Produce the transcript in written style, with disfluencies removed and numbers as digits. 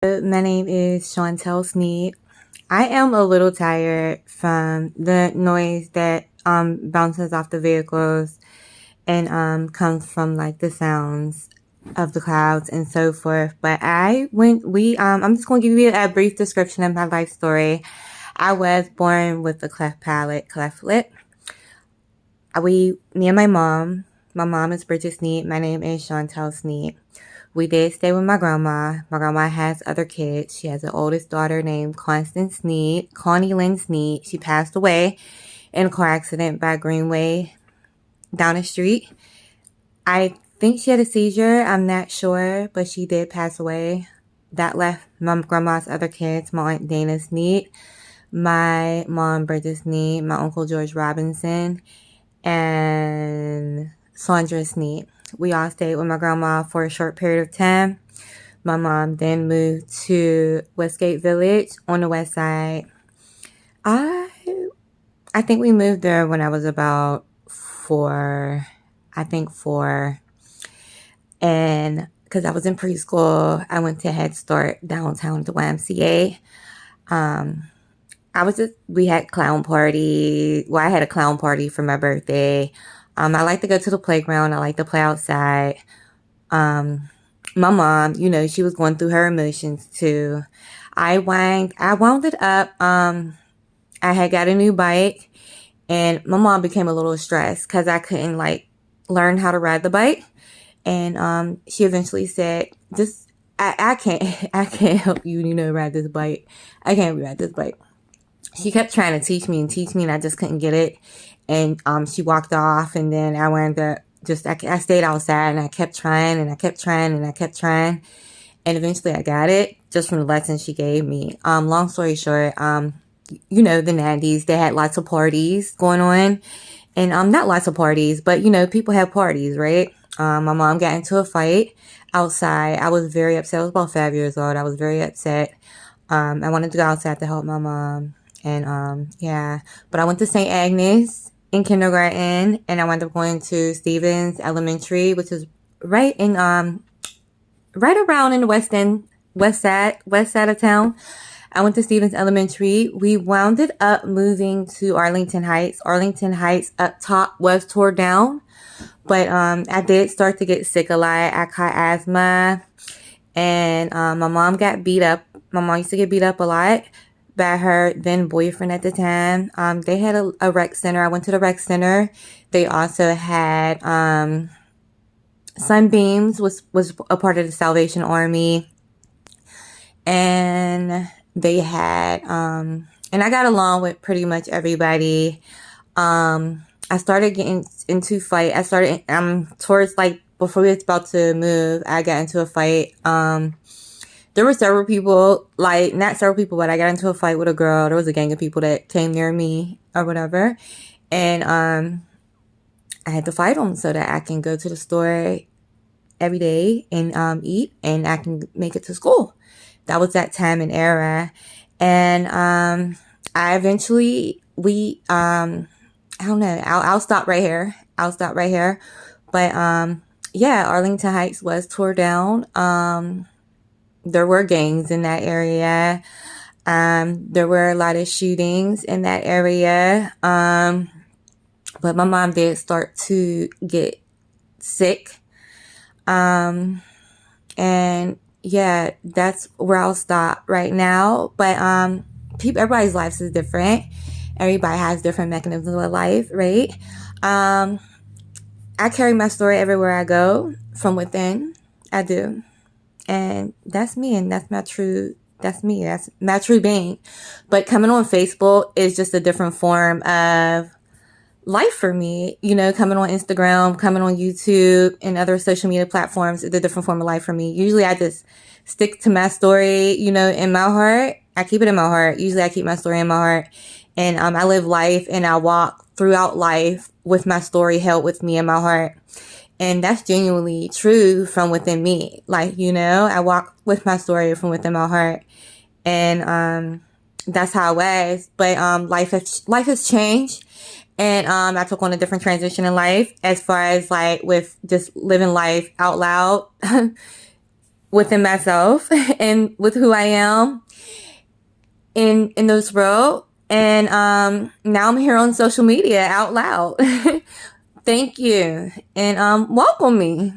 My name is Chantel Sneed. I am a little tired from the noise that bounces off the vehicles and comes from like the sounds of the clouds and so forth. But I'm just gonna give you a brief description of my life story. I was born with a cleft palate, cleft lip. Me and my mom is Bridget Sneed. My name is Chantel Sneed. We did stay with my grandma. My grandma has other kids. She has an oldest daughter named Constance Sneed, Connie Lynn Sneed. She passed away in a car accident by Greenway down the street. I think she had a seizure. I'm not sure, but she did pass away. That left my grandma's other kids, my Aunt Dana Sneed, my mom Bridget Sneed, my Uncle George Robinson, and Sandra Sneed. We all stayed with my grandma for a short period of time. My mom then moved to Westgate Village on the west side. I I think we moved there when I was about four. I think four. And because I was in preschool, I went to Head Start downtown at the YMCA. Um, we had clown party. Well, I had a clown party for my birthday. I like to go to the playground. I like to play outside. Um, my mom, she was going through her emotions too. I wound it up. I had got a new bike and my mom became a little stressed because I couldn't like learn how to ride the bike. And she eventually said, just I can't I can't help you, ride this bike. I can't ride this bike. She kept trying to teach me and I just couldn't get it. And she walked off and then I wound up I stayed outside and I kept trying and I kept trying and I kept trying. And eventually I got it just from the lessons she gave me. Long story short, the 90s, they had lots of parties going on. And not lots of parties, but people have parties, right? My mom got into a fight outside. I was very upset. I was about 5 years old. I was very upset. I wanted to go outside to help my mom. And yeah. But I went to St. Agnes in kindergarten and I wound up going to Stevens Elementary, which is right around in the west side of town. I went to Stevens Elementary. We wound up moving to Arlington Heights. Arlington Heights up top was tore down, but I did start to get sick a lot. I caught asthma, and my mom got beat up. My mom used to get beat up a lot by her then boyfriend at the time. They had a rec center. I went to the rec center. They also had Sunbeams was a part of the Salvation Army, and they had and I got along with pretty much everybody. I started getting into fight. Towards like before we was about to move, I got into a fight. There were several people, like not several people, but I got into a fight with a girl. There was a gang of people that came near me or whatever, and I had to fight them so that I can go to the store every day and eat, and I can make it to school. That was that time and era. And I eventually I don't know. I'll stop right here. But yeah, Arlington Heights was tore down. There were gangs in that area. There were a lot of shootings in that area. But my mom did start to get sick. And yeah, that's where I'll stop right now. But everybody's lives is different. Everybody has different mechanisms of life, right? I carry my story everywhere I go from within. I do. And that's me, and that's my true being. But coming on Facebook is just a different form of life for me. Coming on Instagram, coming on YouTube and other social media platforms is a different form of life for me. Usually I just stick to my story, in my heart. I keep it in my heart. Usually I keep my story in my heart. And I live life and I walk throughout life with my story held with me in my heart. And that's genuinely true from within me. Like, I walk with my story from within my heart. And that's how it was. But life has changed. And I took on a different transition in life as far as like with just living life out loud. within myself and with who I am in this world. And now I'm here on social media out loud. Thank you and welcome me.